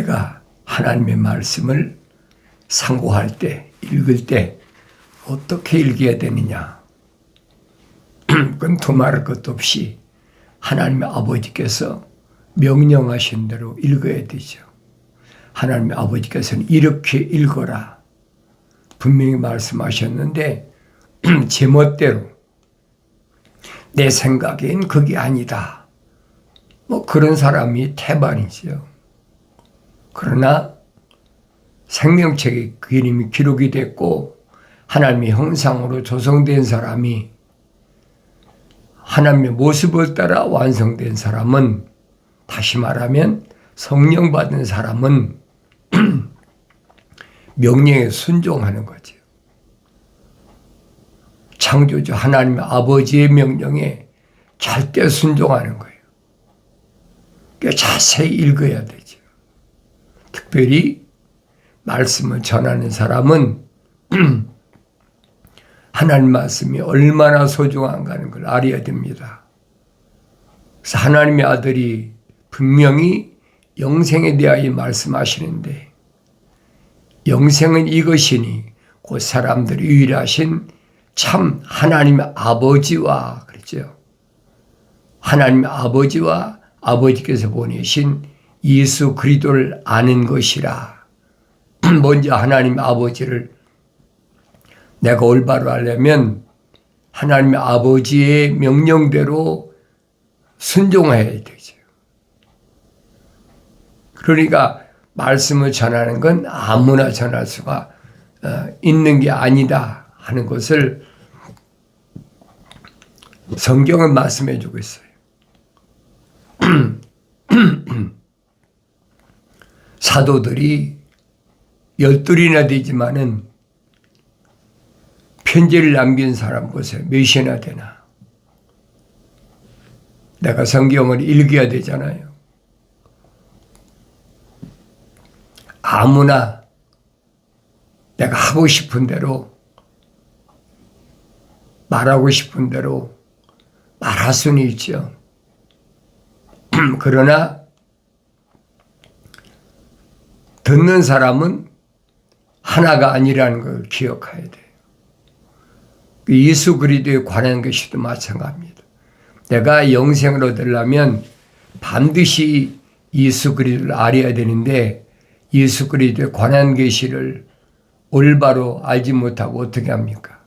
내가 하나님의 말씀을 상고할 때, 읽을 때 어떻게 읽어야 되느냐? 그건 두말할 것도 없이 하나님의 아버지께서 명령하신 대로 읽어야 되죠. 하나님의 아버지께서는 이렇게 읽어라 분명히 말씀하셨는데 제멋대로 내 생각엔 그게 아니다. 그런 사람이 태반이죠. 그러나 생명책에 그 이름이 기록이 됐고 하나님의 형상으로 조성된 사람이 하나님의 모습을 따라 완성된 사람은, 다시 말하면 성령 받은 사람은 명령에 순종하는 거죠. 창조주 하나님의 아버지의 명령에 절대 순종하는 거예요. 그러니까 자세히 읽어야 되죠. 특별히 말씀을 전하는 사람은 하나님 말씀이 얼마나 소중한가는 걸 알아야 됩니다. 그래서 하나님의 아들이 분명히 영생에 대하여 말씀하시는데, 영생은 이것이니 곧 사람들이 유일하신 참 하나님의 아버지와, 그렇죠? 하나님의 아버지와 아버지께서 보내신 예수 그리스도를 아는 것이라. 먼저 하나님의 아버지를 내가 올바로 하려면 하나님의 아버지의 명령대로 순종해야 되죠. 그러니까 말씀을 전하는 건 아무나 전할 수가 있는 게 아니다 하는 것을 성경은 말씀해 주고 있어요. 사도들이 12이나 되지만은 편지를 남긴 사람 보세요. 몇이나 되나. 내가 성경을 읽어야 되잖아요. 아무나 내가 하고 싶은 대로, 말하고 싶은 대로 말할 수는 있죠. 그러나 듣는 사람은 하나가 아니라는 걸 기억해야 돼요. 예수 그리스도에 관한 것이도 마찬가지입니다. 내가 영생을 얻으려면 반드시 예수 그리스도를 알아야 되는데, 예수 그리스도에 관한 계시를 올바로 알지 못하고 어떻게 합니까?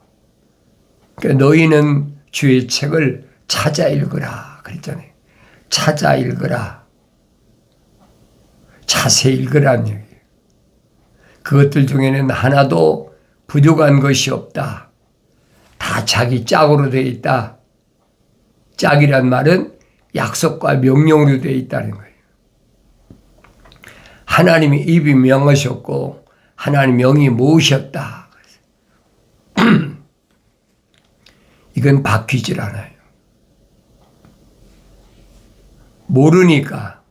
그러니까 너희는 주의 책을 찾아 읽으라 그랬잖아요. 찾아 읽으라. 자세히 읽으라는 얘기예요. 그것들 중에는 하나도 부족한 것이 없다. 다 자기 짝으로 되어 있다. 짝이란 말은 약속과 명령으로 되어 있다는 거예요. 하나님이 입이 명하셨고 하나님 명이 모으셨다. 이건 바뀌질 않아요. 모르니까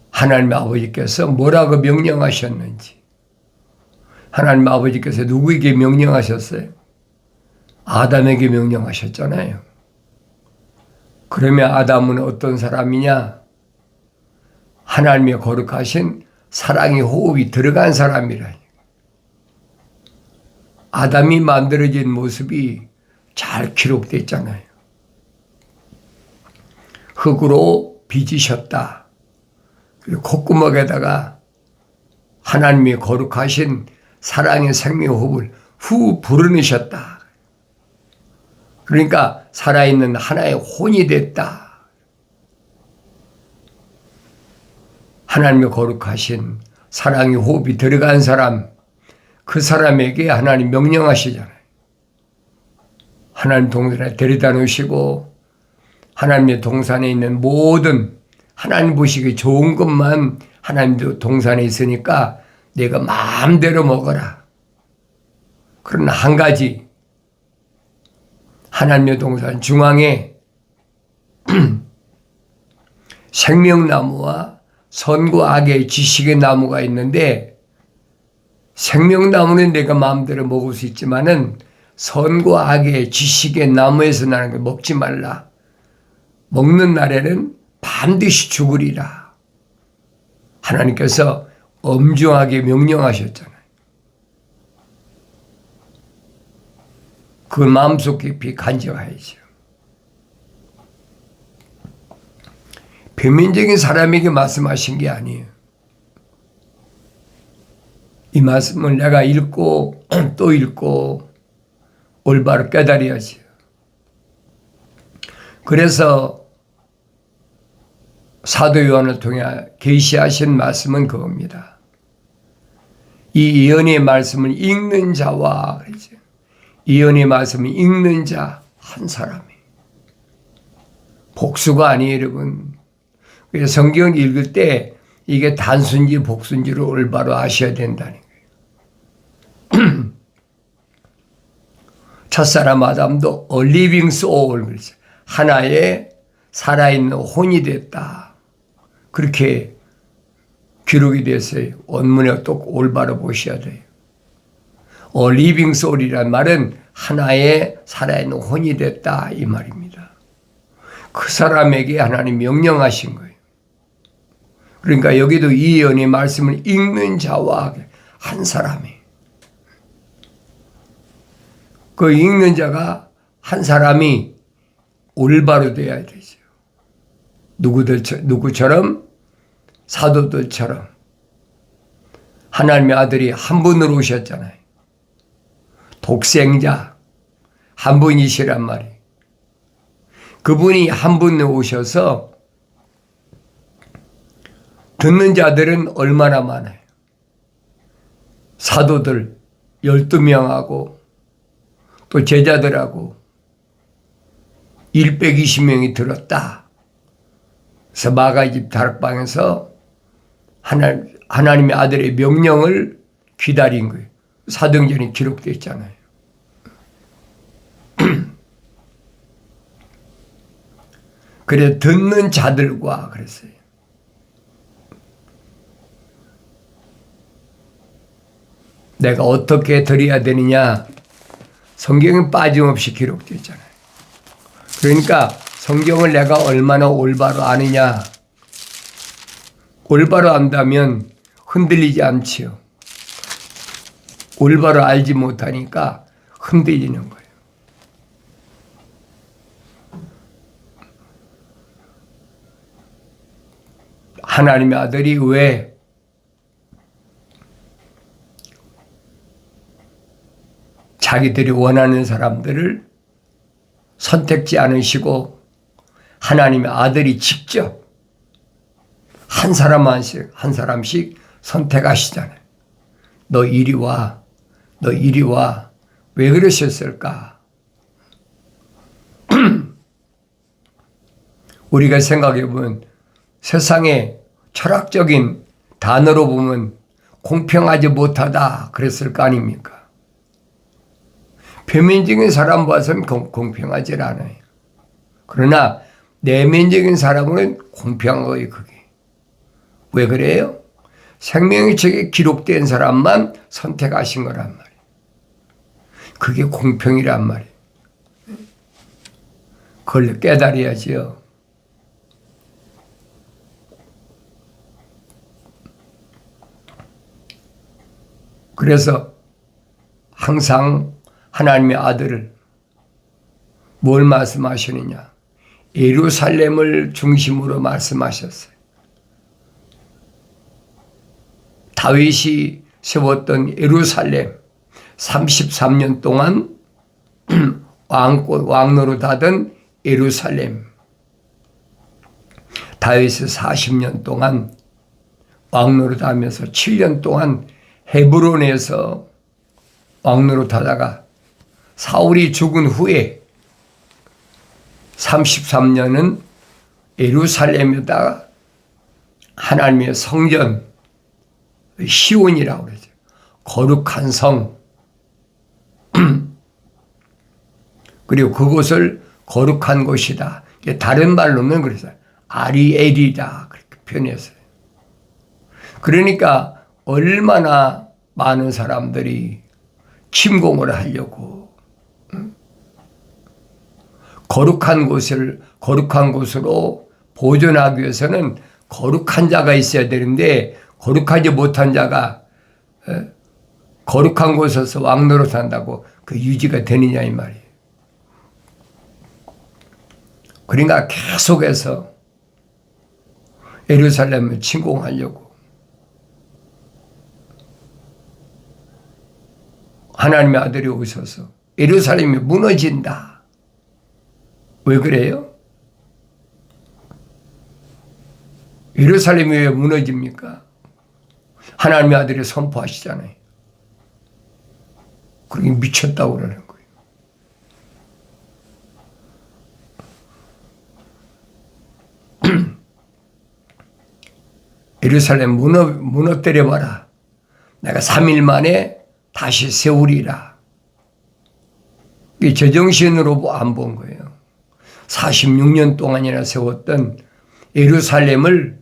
하나님 아버지께서 뭐라고 명령하셨는지. 하나님 아버지께서 누구에게 명령하셨어요? 아담에게 명령하셨잖아요. 그러면 아담은 어떤 사람이냐? 하나님의 거룩하신 사랑의 호흡이 들어간 사람이라니. 아담이 만들어진 모습이 잘 기록됐잖아요. 흙으로 빚으셨다. 그리고 콧구멍에다가 하나님의 거룩하신 사랑의 생명 호흡을 후 불어넣으셨다. 그러니까 살아있는 하나의 혼이 됐다. 하나님의 거룩하신 사랑의 호흡이 들어간 사람, 그 사람에게 하나님 명령하시잖아요. 하나님 동산에 데려다 놓으시고 하나님의 동산에 있는 모든 하나님 보시기에 좋은 것만 하나님도 동산에 있으니까 내가 마음대로 먹어라. 그러나 한 가지, 하나님의 동산 중앙에 생명나무와 선과 악의 지식의 나무가 있는데, 생명나무는 내가 마음대로 먹을 수 있지만은 선과 악의 지식의 나무에서 나는 걸 먹지 말라. 먹는 날에는 반드시 죽으리라. 하나님께서 엄중하게 명령하셨잖아요. 그 마음속 깊이 간직해야죠. 표면적인 사람에게 말씀하신 게 아니에요. 이 말씀을 내가 읽고 또 읽고 올바로 깨달아야지. 그래서 사도 요한을 통해 계시하신 말씀은 그겁니다. 이 예언의 말씀을 읽는 자와 그러죠. 예언의 말씀을 읽는 자 한 사람이 복수가 아니에요, 여러분. 그래서 성경을 읽을 때 이게 단순지 복수인지를 올바로 아셔야 된다는 거예요. 첫사람 아담도 a living soul, 하나의 살아있는 혼이 됐다. 그렇게 기록이 됐어요. 원문에 또 올바로 보셔야 돼요. a living soul이란 말은 하나의 살아있는 혼이 됐다 이 말입니다. 그 사람에게 하나님 명령하신 거예요. 그러니까 여기도 이 예언의 말씀을 읽는 자와 한 사람이, 그 읽는 자가 한 사람이 올바로 되어야 되죠. 누구처럼? 사도들처럼. 하나님의 아들이 한 분으로 오셨잖아요. 독생자 한 분이시란 말이에요. 그분이 한 분으로 오셔서 듣는 자들은 얼마나 많아요. 사도들 12명하고 또 제자들하고 120명이 들었다. 그래서 마가집 다락방에서 하나님의 아들의 명령을 기다린 거예요. 사도행전이 기록되어 있잖아요. 그래 듣는 자들과 그랬어요. 내가 어떻게 드려야 되느냐, 성경에 빠짐없이 기록되어 있잖아요. 그러니까 성경을 내가 얼마나 올바로 아느냐, 올바로 안다면 흔들리지 않지요. 올바로 알지 못하니까 흔들리는 거예요. 하나님의 아들이 왜 자기들이 원하는 사람들을 선택지 않으시고 하나님의 아들이 직접 한 사람씩 선택하시잖아요. 너 이리 와, 너 이리 와. 왜 그러셨을까? 우리가 생각해보면 세상에 철학적인 단어로 보면 공평하지 못하다 그랬을 거 아닙니까? 표면적인 사람 봐서는 공평하지 않아요. 그러나 내면적인 사람은 공평한 거예요, 그게. 왜 그래요? 생명의 책에 기록된 사람만 선택하신 거란 말이에요. 그게 공평이란 말이에요. 그걸 깨달아야지요. 그래서 항상 하나님의 아들을 뭘 말씀하시느냐? 예루살렘을 중심으로 말씀하셨어요. 다윗이 세웠던 예루살렘 33년 동안 왕노릇 하던 예루살렘, 다윗이 40년 동안 왕노릇 하면서 7년 동안 헤브론에서 왕노릇 하다가 사울이 죽은 후에 33년은 예루살렘에다가 하나님의 성전 시온이라고 그러죠. 거룩한 성. 그리고 그곳을 거룩한 곳이다. 다른 말로는 그래서 아리엘이다 그렇게 표현했어요. 그러니까 얼마나 많은 사람들이 침공을 하려고 거룩한 곳을 거룩한 곳으로 보존하기 위해서는 거룩한 자가 있어야 되는데 거룩하지 못한 자가 거룩한 곳에서 왕노릇 한다고 그 유지가 되느냐 이 말이에요. 그러니까 계속해서 예루살렘을 침공하려고 하나님의 아들이 오셔서 예루살렘이 무너진다. 왜 그래요? 예루살렘이 왜 무너집니까? 하나님의 아들이 선포하시잖아요. 그러니 미쳤다고 그러는 거예요. 예루살렘 무너뜨려봐라. 내가 3일 만에 다시 세우리라. 이게 제정신으로 안 본 거예요. 46년 동안이나 세웠던 예루살렘을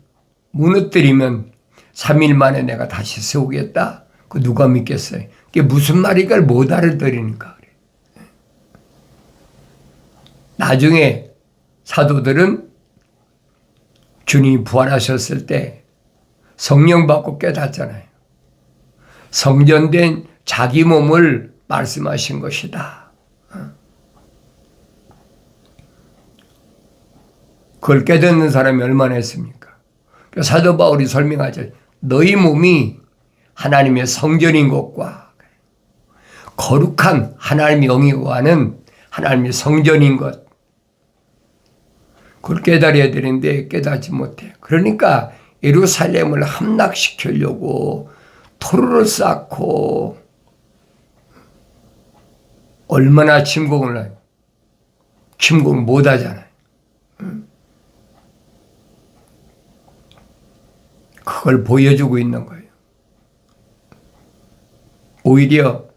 무너뜨리면 3일 만에 내가 다시 세우겠다. 그 누가 믿겠어요? 그게 무슨 말인가를 못 알아들으니까 그래. 나중에 사도들은 주님이 부활하셨을 때 성령 받고 깨닫잖아요. 성전된 자기 몸을 말씀하신 것이다. 그걸 깨닫는 사람이 얼마나 있습니까? 사도 바울이 설명하죠. 너희 몸이 하나님의 성전인 것과 거룩한 하나님의 영이 거하는 하나님의 성전인 것. 그걸 깨달아야 되는데 깨닫지 못해요. 그러니까 예루살렘을 함락시키려고 토르를 쌓고 얼마나 침공을 해요. 침공을 못 하잖아요. 그걸 보여주고 있는 거예요. 오히려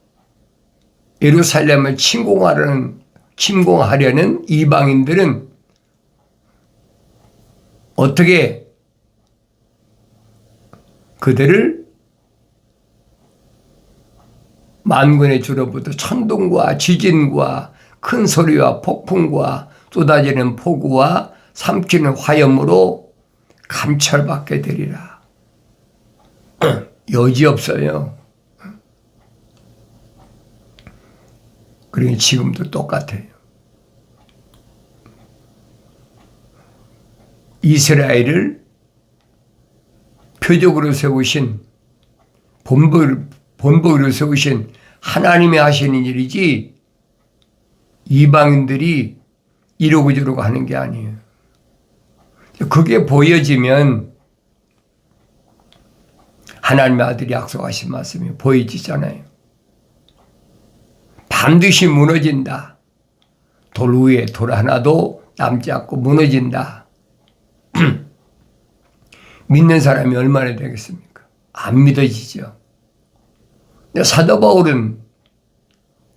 예루살렘을 침공하려는 이방인들은 어떻게 그들을 만군의 주로부터 천둥과 지진과 큰 소리와 폭풍과 쏟아지는 폭우와 삼키는 화염으로 감찰받게 되리라. 여지없어요. 그러니 지금도 똑같아요. 이스라엘을 표적으로 세우신 본보기로 세우신 하나님이 하시는 일이지 이방인들이 이러고 저러고 하는 게 아니에요. 그게 보여지면 하나님의 아들이 약속하신 말씀이 보여지잖아요. 반드시 무너진다. 돌 위에 돌 하나도 남지 않고 무너진다. 믿는 사람이 얼마나 되겠습니까? 안 믿어지죠. 사도 바울은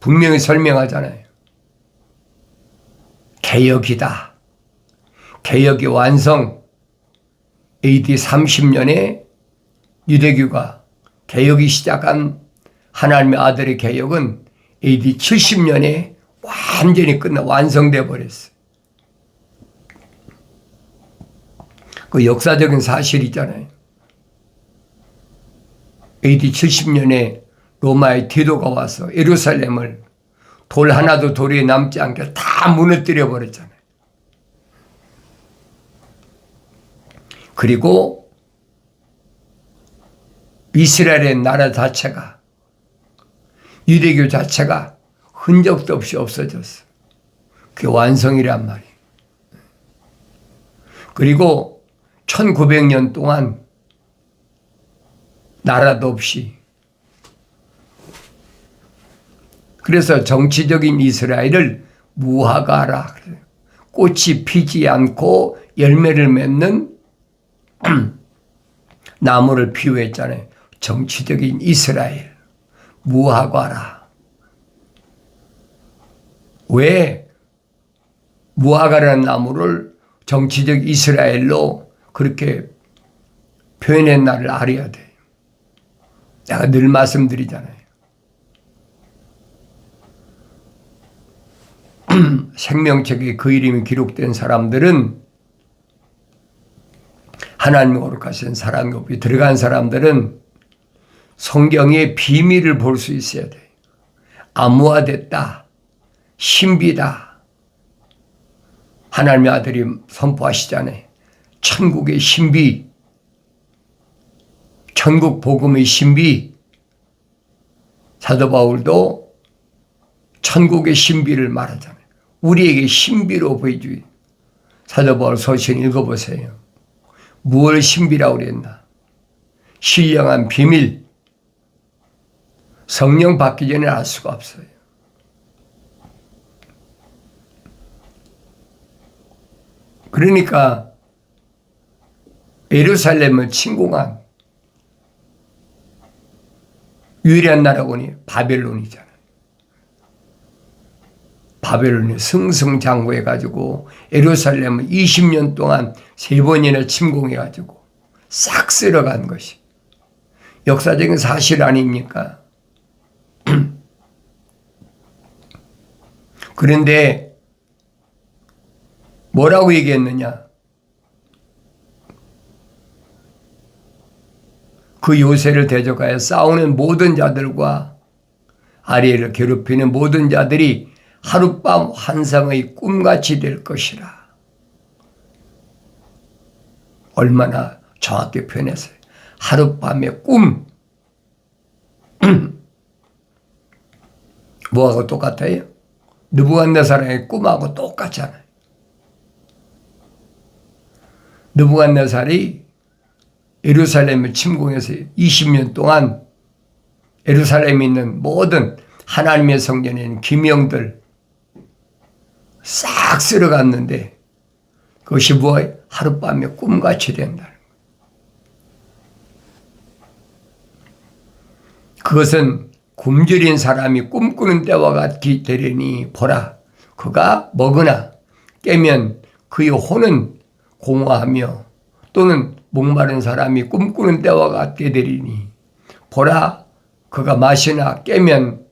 분명히 설명하잖아요. 개역이다. 개역의 완성. AD 30년에 유대교가 개역이 시작한 하나님의 아들의 개역은 AD 70년에 완전히 완성되어 버렸어요. 그 역사적인 사실이잖아요. AD 70년에 로마의 디도가 와서 예루살렘을 돌 하나도 돌에 남지 않게 다 무너뜨려 버렸잖아요. 그리고 이스라엘의 나라 자체가, 유대교 자체가 흔적도 없이 없어졌어. 그게 완성이란 말이에요. 그리고 1900년 동안 나라도 없이, 그래서 정치적인 이스라엘을 무화과라, 꽃이 피지 않고 열매를 맺는 나무를 비유했잖아요. 정치적인 이스라엘, 무화과라. 왜 무화과라는 나무를 정치적 이스라엘로 그렇게 표현했나를 알아야 돼요. 내가 늘 말씀드리잖아요. 생명책에 그 이름이 기록된 사람들은 하나님의 거룩하신 사람 높이 들어간 사람들은 성경의 비밀을 볼 수 있어야 돼요. 암호화됐다. 신비다. 하나님의 아들이 선포하시잖아요. 천국의 신비, 천국 복음의 신비. 사도 바울도 천국의 신비를 말하잖아요. 우리에게 신비로 보여주기. 사도 바울 서신 읽어보세요. 무엇을 신비라고 그랬나? 신령한 비밀. 성령 받기 전에 알 수가 없어요. 그러니까 예루살렘을 침공한 유일한 나라가 바벨론이잖아요. 바벨론이 승승장구해가지고 예루살렘을 20년 동안 3번이나 침공해가지고 싹 쓸어간 것이 역사적인 사실 아닙니까? 그런데 뭐라고 얘기했느냐? 그 요새를 대적하여 싸우는 모든 자들과 아리엘을 괴롭히는 모든 자들이 하룻밤 환상의 꿈같이 될 것이라. 얼마나 정확히 표현했어요. 하룻밤의 꿈. 뭐하고 똑같아요? 느부갓네살의 꿈하고 똑같잖아요. 느부갓네살이 예루살렘을 침공해서 20년 동안 예루살렘에 있는 모든 하나님의 성전에 있는 기명들 싹 쓸어갔는데 그것이 뭐예요? 하룻밤에 꿈같이 된다는 거예요. 그것은 굶주린 사람이 꿈꾸는 때와 같이 되려니 보라. 그가 먹으나 깨면 그의 혼은 공허하며 또는 목마른 사람이 꿈꾸는 때와 같게 되리니 보라. 그가 마시나 깨면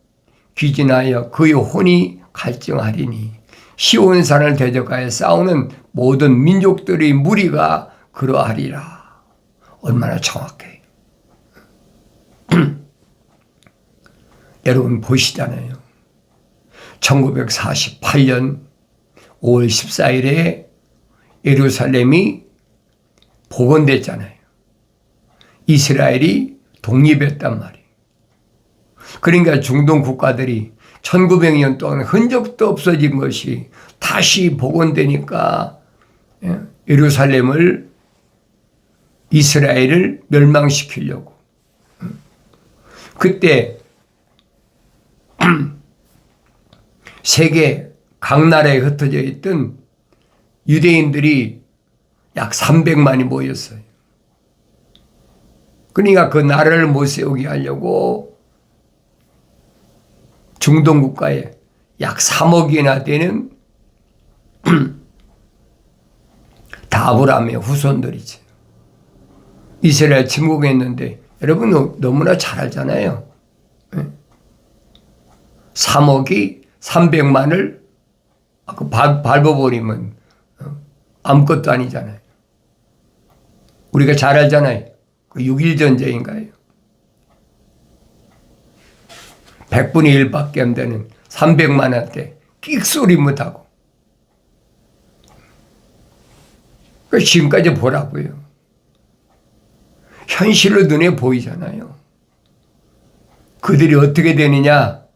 귀진하여 그의 혼이 갈증하리니 시온산을 대적하여 싸우는 모든 민족들의 무리가 그러하리라. 얼마나 정확해. 여러분 보시잖아요. 1948년 5월 14일에 예루살렘이 복원됐잖아요. 이스라엘이 독립했단 말이에요. 그러니까 중동 국가들이 1900년 동안 흔적도 없어진 것이 다시 복원되니까 예루살렘을 이스라엘을 멸망시키려고. 그때 세계 각 나라에 흩어져 있던 유대인들이 약 300만이 모였어요. 그러니까 그 나라를 못 세우게 하려고 중동 국가에 약 3억이나 되는 다 아브라함의 후손들이지. 이스라엘 침공했는데 여러분 너무나 잘 알잖아요. 3억이 300만을 밟아버리면 아무것도 아니잖아요. 우리가 잘 알잖아요. 그 6.1 전쟁인가요? 100분의 1밖에 안 되는 300만한테 끽소리 못하고. 그 지금까지 보라고요. 현실로 눈에 보이잖아요. 그들이 어떻게 되느냐?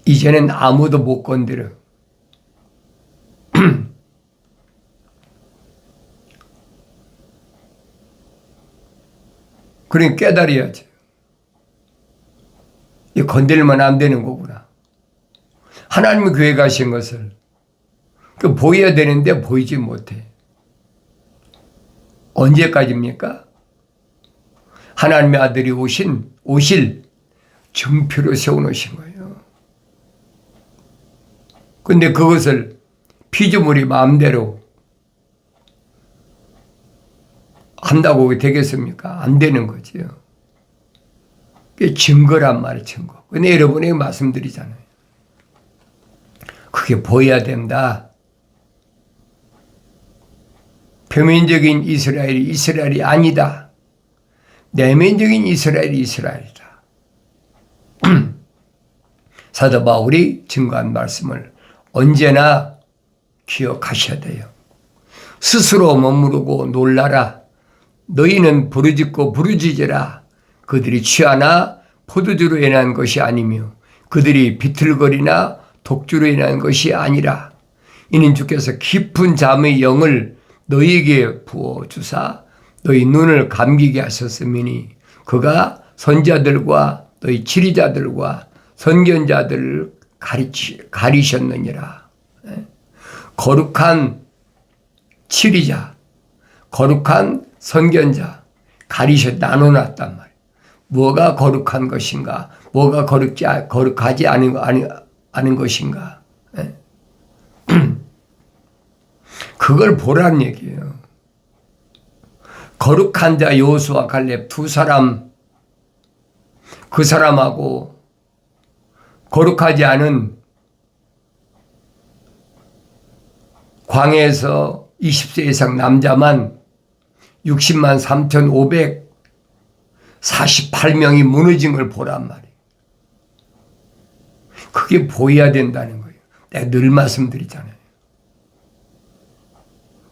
이제는 아무도 못 건드려. 그러니 깨달아야지. 이 건들면 안 되는 거구나. 하나님의 교회 가신 것을 그 보여야 되는데 보이지 못해. 언제까지입니까? 하나님의 아들이 오실 증표로 세워놓으신 거예요. 근데 그것을 피조물이 마음대로 한다고 되겠습니까? 안 되는 거지요. 그게 증거란 말이에요, 증거. 근데 여러분에게 말씀드리잖아요. 그게 보여야 된다. 표면적인 이스라엘이 이스라엘이 아니다. 내면적인 이스라엘이 이스라엘이다. 사도 바울이 증거한 말씀을 언제나 기억하셔야 돼요. 스스로 머무르고 놀라라. 너희는 부르짖고 부르짖으라. 그들이 취하나 포도주로 인한 것이 아니며 그들이 비틀거리나 독주로 인한 것이 아니라 이는 주께서 깊은 잠의 영을 너희에게 부어주사 너희 눈을 감기게 하셨음이니 그가 선지자들과 너희 치리자들과 선견자들을 가리셨느니라. 거룩한 치리자, 거룩한 선견자 나눠놨단 말이에요. 뭐가 거룩한 것인가, 뭐가 거룩하지 않은 것인가. 그걸 보라는 얘기예요. 거룩한 자 여호수아 갈렙 두 사람, 그 사람하고 거룩하지 않은 광야에서 20세 이상 남자만 60만 3,548명이 무너진 걸 보란 말이에요. 그게 보여야 된다는 거예요. 내가 늘 말씀드리잖아요.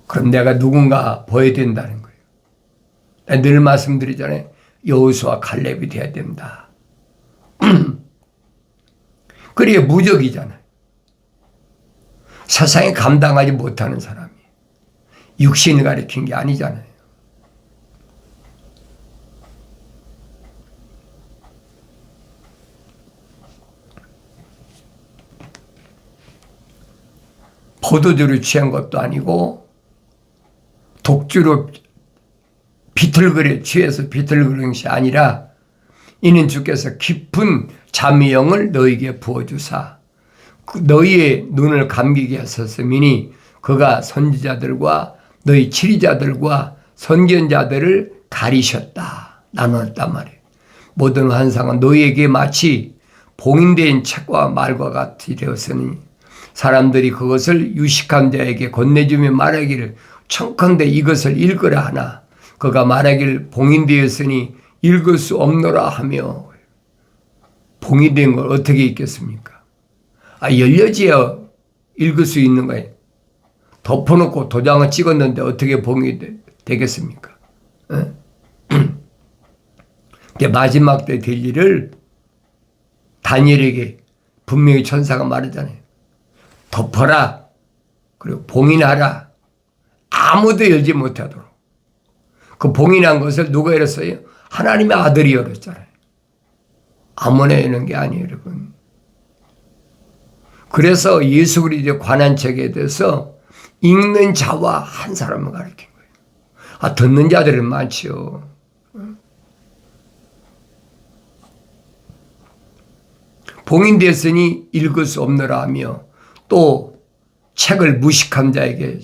그럼 내가 누군가 보여야 된다는 거예요. 내가 늘 말씀드리잖아요. 여호수아 갈렙이 돼야 된다. 그래야 무적이잖아요. 세상에 감당하지 못하는 사람이 육신을 가리킨 게 아니잖아요. 포도주로 취한 것도 아니고 독주로 취해서 비틀거리는 것이 아니라 이는 주께서 깊은 잠의 영을 너희에게 부어주사 너희의 눈을 감기게 하셨음이니 그가 선지자들과 너희 치리자들과 선견자들을 가리셨다. 나눴단 말이에요. 모든 환상은 너희에게 마치 봉인된 책과 말과 같이 되었으니 사람들이 그것을 유식한 자에게 건네주며 말하기를 청컨대 이것을 읽으라 하나 그가 말하기를 봉인되었으니 읽을 수 없노라 하며 봉인된 걸 어떻게 읽겠습니까? 열려져야 읽을 수 있는 거예요. 덮어놓고 도장을 찍었는데 어떻게 봉인이 되겠습니까? 마지막 때 될 일을 다니엘에게 분명히 천사가 말하잖아요. 덮어라. 그리고 봉인하라. 아무도 열지 못하도록. 그 봉인한 것을 누가 열었어요? 하나님의 아들이 열었잖아요. 아무나 여는 게 아니에요, 여러분. 그래서 예수 그리스도의 관한 책에 대해서 읽는 자와 한 사람을 가르친 거예요. 듣는 자들은 많지요. 봉인됐으니 읽을 수 없노라 하며 또 책을 무식한 자에게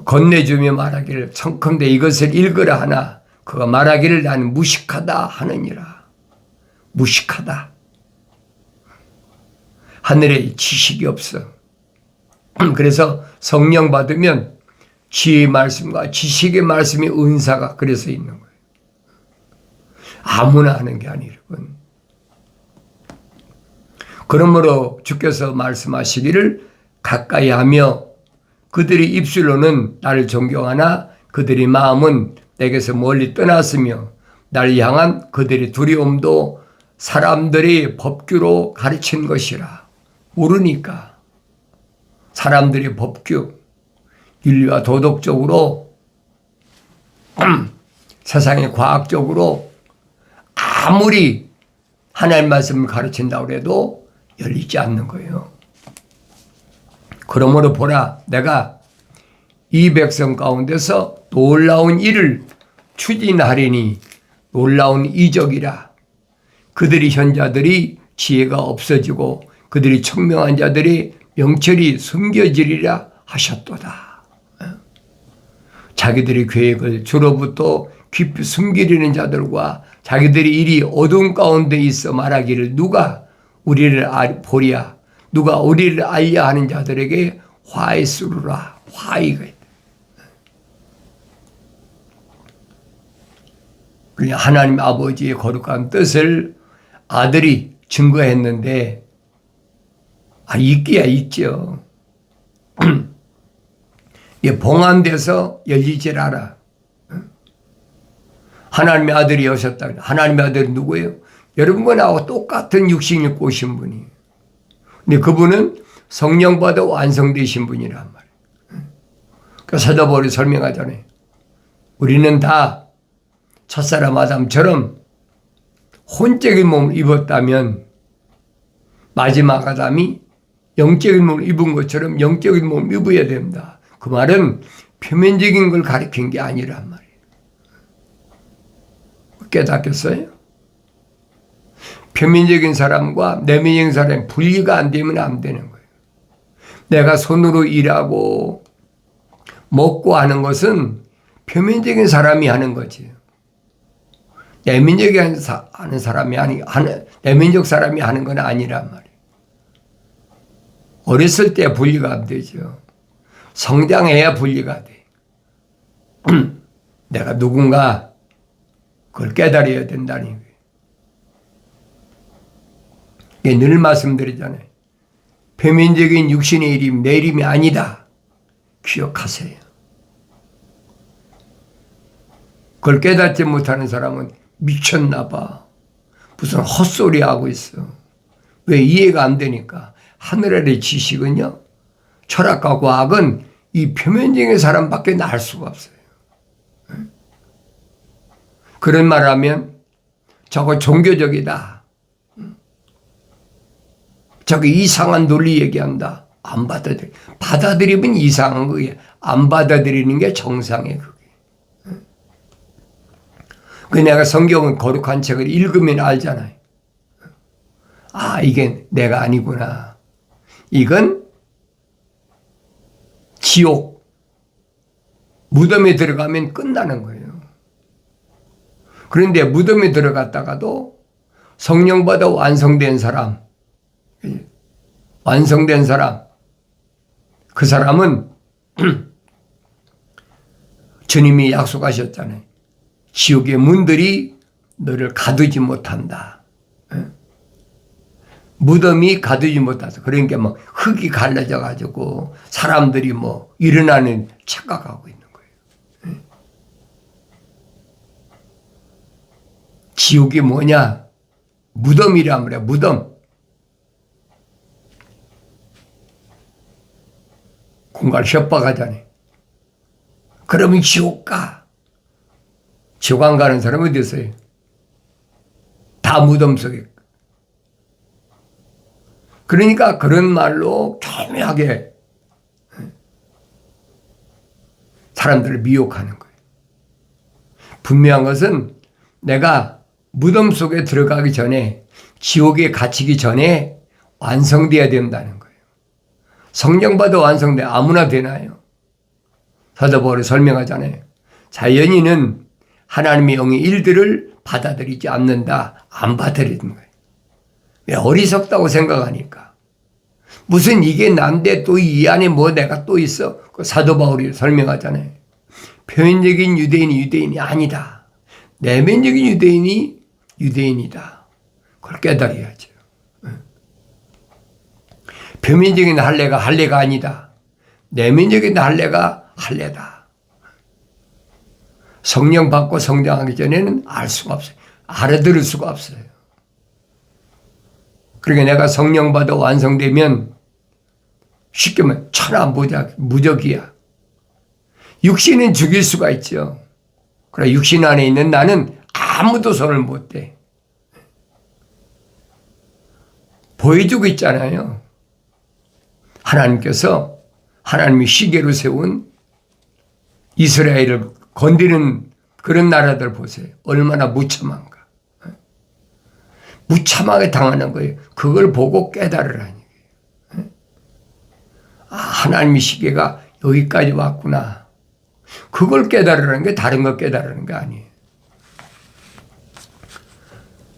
건네주며 말하기를 청컨대 이것을 읽으라 하나 그가 말하기를 나는 무식하다 하느니라. 무식하다. 하늘에 지식이 없어. 그래서 성령 받으면 지혜의 말씀과 지식의 말씀이 은사가 그래서 있는 거예요. 아무나 하는 게 아니에요. 그러므로 주께서 말씀하시기를 가까이 하며 그들이 입술로는 나를 존경하나 그들의 마음은 내게서 멀리 떠났으며 나를 향한 그들의 두려움도 사람들이 법규로 가르친 것이라. 모르니까 사람들의 법규, 윤리와 도덕적으로 세상의 과학적으로 아무리 하나님 말씀을 가르친다고 해도 열리지 않는 거예요. 그러므로 보라, 내가 이 백성 가운데서 놀라운 일을 추진하리니 놀라운 이적이라. 그들이 현자들이 지혜가 없어지고 그들이 청명한 자들이 명철이 숨겨지리라 하셨도다. 자기들의 계획을 주로부터 깊이 숨기려는 자들과 자기들의 일이 어두운 가운데 있어 말하기를 누가 우리를 보랴, 누가 우리를 알려 하는 자들에게 화해 쓰루라. 화해가 있다. 그냥 하나님 아버지의 거룩한 뜻을 아들이 증거했는데, 있기야 있죠. 이게 봉함돼서 열리질 않아. 하나님의 아들이 오셨다. 하나님의 아들이 누구예요? 여러분과 나하고 똑같은 육신을 꼬신 분이에요. 근데 그분은 성령 받아 완성되신 분이란 말이에요. 그 사도 바울이 설명하잖아요. 우리는 다 첫사람 아담처럼 혼적인 몸을 입었다면 마지막 아담이 영적인 몸을 입은 것처럼 영적인 몸을 입어야 된다. 그 말은 표면적인 걸 가리킨 게 아니란 말이에요. 깨닫겠어요? 표면적인 사람과 내면적인 사람이 분리가 안 되면 안 되는 거예요. 내가 손으로 일하고 먹고 하는 것은 표면적인 사람이 하는 거지. 내면적인 하는 사람이 내면적 사람이 하는 건 아니란 말이에요. 어렸을 때 분리가 안 되죠. 성장해야 분리가 돼. 내가 누군가 그걸 깨달아야 된다는 거예요. 늘 말씀드리잖아요. 표면적인 육신의 이름, 내 이름이 아니다. 기억하세요. 그걸 깨닫지 못하는 사람은 미쳤나 봐. 무슨 헛소리 하고 있어. 왜? 이해가 안 되니까. 하늘 아래 지식은요, 철학과 과학은 이 표면적인 사람밖에 날 수가 없어요. 그런 말 하면 저거 종교적이다. 저거 이상한 논리 얘기한다. 안 받아들여. 받아들이면 이상한 거예요. 안 받아들이는 게 정상이에요. 그게. 그 내가 성경은 거룩한 책을 읽으면 알잖아요. 이게 내가 아니구나. 이건 지옥, 무덤에 들어가면 끝나는 거예요. 그런데 무덤에 들어갔다가도 성령 받아 완성된 사람, 그 사람은 주님이 약속하셨잖아요. 지옥의 문들이 너를 가두지 못한다. 무덤이 가두지 못해서, 그러니까 흙이 갈라져 가지고 사람들이 일어나는 착각하고 있는 거예요. 지옥이 뭐냐? 무덤이란 말이야. 무덤. 공갈 협박하잖아요. 그러면 지옥 가. 지옥 안 가는 사람은 어디 있어요? 다 무덤 속에. 그러니까 그런 말로 교묘하게 사람들을 미혹하는 거예요. 분명한 것은 내가 무덤 속에 들어가기 전에, 지옥에 갇히기 전에 완성돼야 된다는 거예요. 성령 받아 완성돼 아무나 되나요? 사도 바울이 설명하잖아요. 자연인은 하나님의 영의 일들을 받아들이지 않는다. 안 받아들이는 거예요. 왜? 어리석다고 생각하니까. 무슨 이게 난데 또 이 안에 내가 또 있어? 그 사도 바울이 설명하잖아요. 표면적인 유대인이 유대인이 아니다. 내면적인 유대인이 유대인이다. 그걸 깨달아야죠. 표면적인 할례가 아니다. 내면적인 할례가 할례다. 성령 받고 성장하기 전에는 알 수가 없어요. 알아들을 수가 없어요. 그러니까 내가 성령 받아 완성되면 쉽게 말하면 무적이야. 육신은 죽일 수가 있죠. 그러나 육신 안에 있는 나는 아무도 손을 못 대. 보여주고 있잖아요. 하나님께서 하나님이 시계로 세운 이스라엘을 건드리는 그런 나라들 보세요. 얼마나 무참한가. 무참하게 당하는 거예요. 그걸 보고 깨달으라는 얘기예요. 하나님의 시계가 여기까지 왔구나. 그걸 깨달으라는 게 다른 거 깨달으라는 게 아니에요.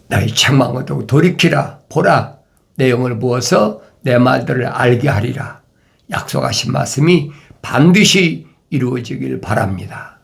나의 책망을 돌이키라. 보라. 내 영을 부어서 내 말들을 알게 하리라. 약속하신 말씀이 반드시 이루어지길 바랍니다.